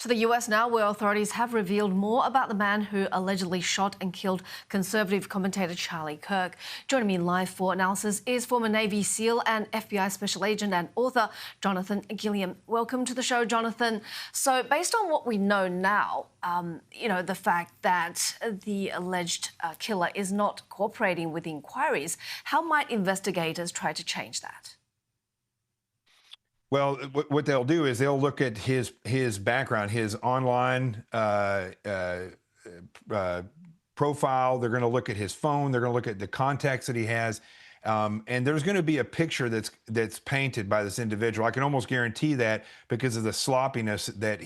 To the US now, where authorities have revealed more about the man who allegedly shot and killed conservative commentator Charlie Kirk. Joining me live for analysis is former Navy SEAL and FBI Special Agent and author Jonathan Gilliam. Welcome to the show, Jonathan. So based on what we know now, the fact that the alleged killer is not cooperating with the inquiries, how might investigators try to change that? Well, what they'll do is they'll look at his background, his online profile. They're going to look at his phone. They're going to look at the contacts that he has, and there's going to be a picture that's painted by this individual. I can almost guarantee that because of the sloppiness that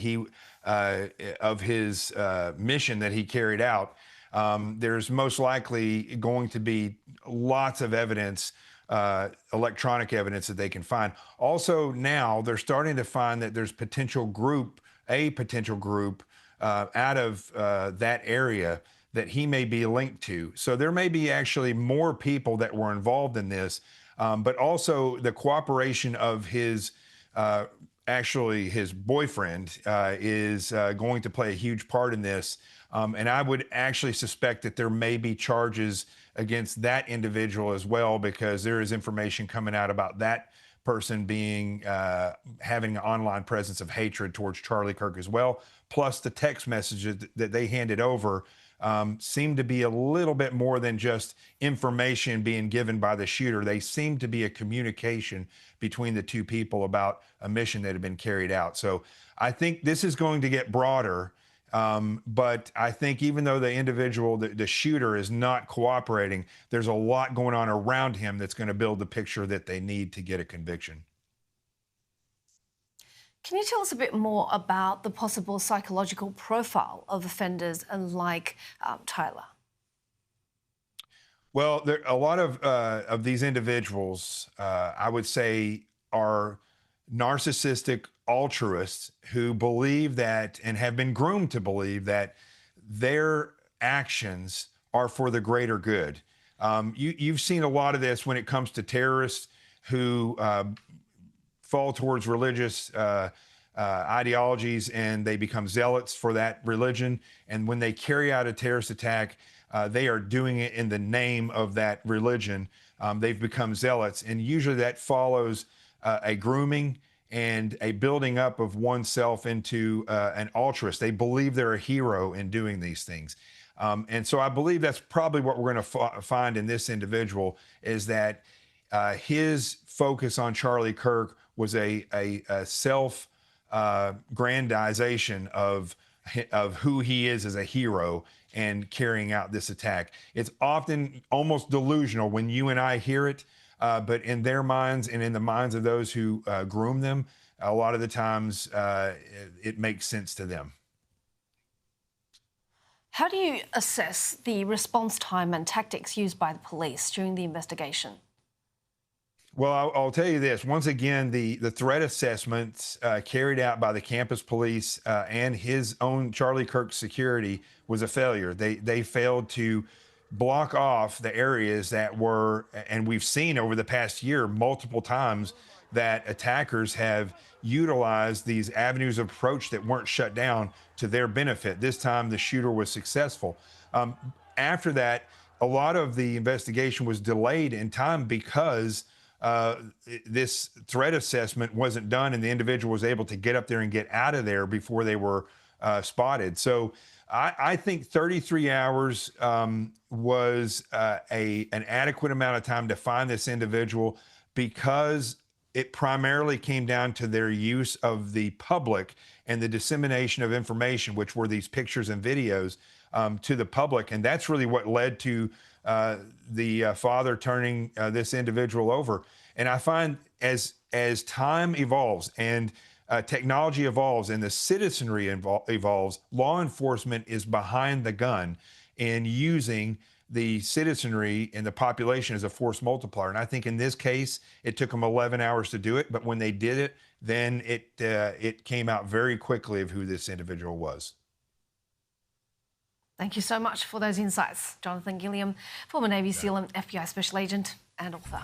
of his mission that he carried out. There's most likely going to be lots of evidence. Electronic evidence that they can find. Also, now they're starting to find that there's a potential group out of that area that he may be linked to. So there may be actually more people that were involved in this, but also the cooperation of his boyfriend is going to play a huge part in this. And I would actually suspect that there may be charges against that individual as well, because there is information coming out about that person being having an online presence of hatred towards Charlie Kirk as well. Plus the text messages that they handed over seem to be a little bit more than just information being given by the shooter. They seem to be a communication between the two people about a mission that had been carried out. So I think this is going to get broader. But I think even though the individual, the shooter, is not cooperating, there's a lot going on around him that's going to build the picture that they need to get a conviction. Can you tell us a bit more about the possible psychological profile of offenders like Tyler? Well, a lot of these individuals, I would say, are narcissistic altruists who believe that, and have been groomed to believe that, their actions are for the greater good. You've seen a lot of this when it comes to terrorists who fall towards religious ideologies, and they become zealots for that religion. And when they carry out a terrorist attack, they are doing it in the name of that religion. They've become zealots, and usually that follows a grooming and a building up of oneself into an altruist. They believe they're a hero in doing these things. And so I believe that's probably what we're going to find in this individual, is that his focus on Charlie Kirk was a self-grandization of who he is as a hero and carrying out this attack. It's often almost delusional when you and I hear it. But in their minds and in the minds of those who groom them, a lot of the times it makes sense to them. How do you assess the response time and tactics used by the police during the investigation? Well, I'll tell you this. Once again, the threat assessments carried out by the campus police and his own Charlie Kirk security was a failure. They failed to block off the areas that were, and we've seen over the past year multiple times that attackers have utilized these avenues of approach that weren't shut down to their benefit. This time the shooter was successful. After that, a lot of the investigation was delayed in time because this threat assessment wasn't done, and the individual was able to get up there and get out of there before they were spotted. So I think 33 hours was an adequate amount of time to find this individual, because it primarily came down to their use of the public and the dissemination of information, which were these pictures and videos to the public. And that's really what led to the father turning this individual over. And I find as time evolves and technology evolves and the citizenry evolves, law enforcement is behind the gun in using the citizenry and the population as a force multiplier. And I think in this case, it took them 11 hours to do it. But when they did it, then it came out very quickly of who this individual was. Thank you so much for those insights, Jonathan Gilliam, former Navy SEAL and FBI Special Agent and author.